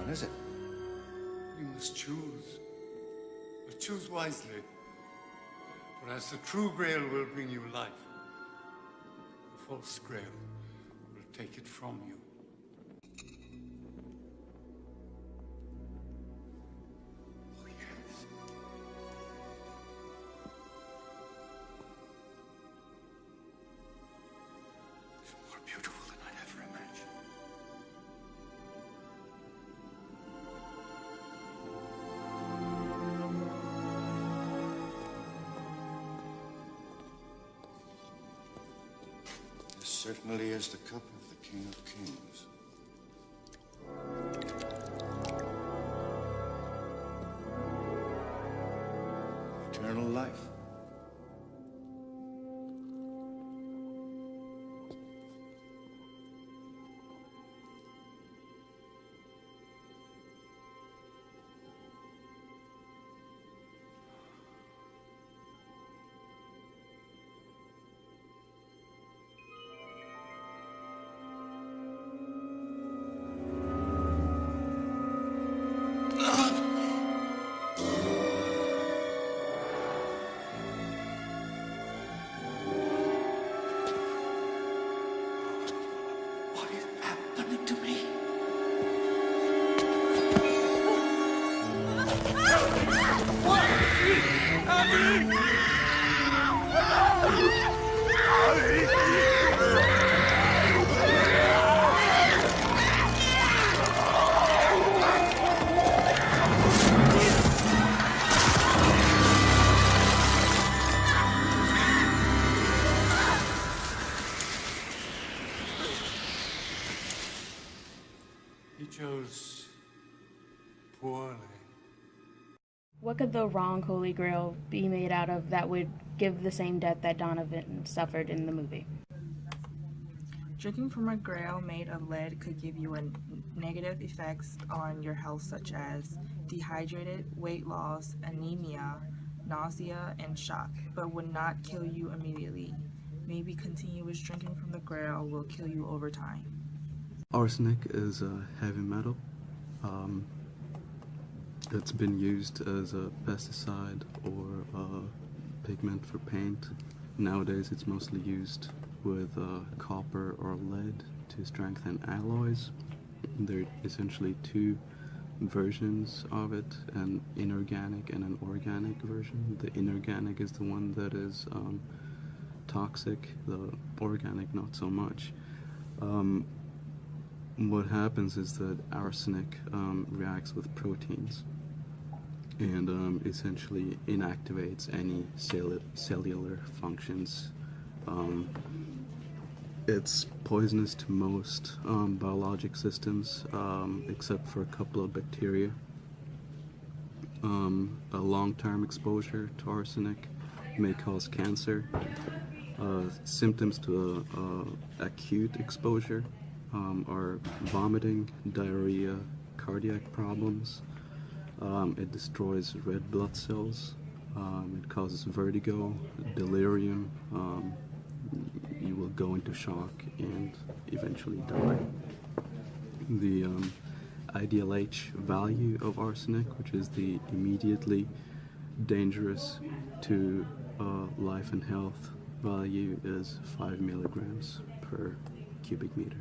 one, is it? You must choose. But choose wisely. For as the true Grail will bring you life, the false Grail will take it from you. Oh, yes. It's more beautiful than I'd ever imagined. This certainly is the cup of the King of Kings. Eternal life. What is happening to me? He chose poorly. What could the wrong Holy Grail be made out of that would give the same death that Donovan suffered in the movie? Drinking from a grail made of lead could give you negative effects on your health, such as dehydrated, weight loss, anemia, nausea, and shock, but would not kill you immediately. Maybe continuous drinking from the grail will kill you over time. Arsenic is a heavy metal. It's been used as a pesticide or a pigment for paint. Nowadays it's mostly used with copper or lead to strengthen alloys. There are essentially two versions of it, an inorganic and an organic version. The inorganic is the one that is toxic, the organic not so much. What happens is that arsenic reacts with proteins and essentially inactivates any cellular functions. It's poisonous to most biologic systems except for a couple of bacteria. A long-term exposure to arsenic may cause cancer. Symptoms to acute exposure are vomiting, diarrhea, cardiac problems. It destroys red blood cells. It causes vertigo, delirium. You will go into shock and eventually die. The ideal H value of arsenic, which is the immediately dangerous to life and health value, is 5 milligrams per cubic meter.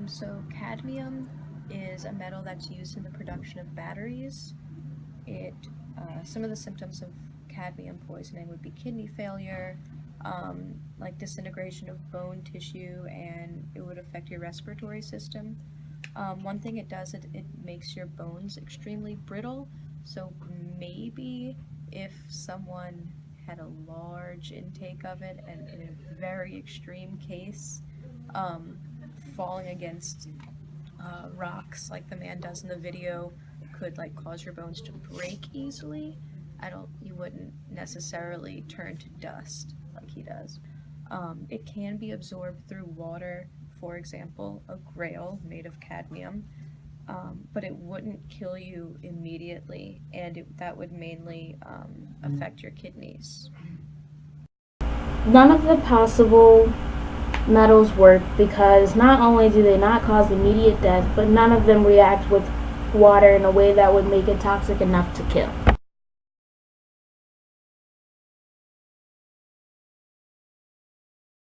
So cadmium is a metal that's used in the production of batteries. Some of the symptoms of cadmium poisoning would be kidney failure, like disintegration of bone tissue, and it would affect your respiratory system. One thing it does, it makes your bones extremely brittle, so maybe if someone had a large intake of it, and in a very extreme case, falling against rocks like the man does in the video could like cause your bones to break easily. You wouldn't necessarily turn to dust like he does. It can be absorbed through water, for example, a Grail made of cadmium, but it wouldn't kill you immediately, and that would mainly affect your kidneys. None of the possible metals work because not only do they not cause immediate death, but none of them react with water in a way that would make it toxic enough to kill.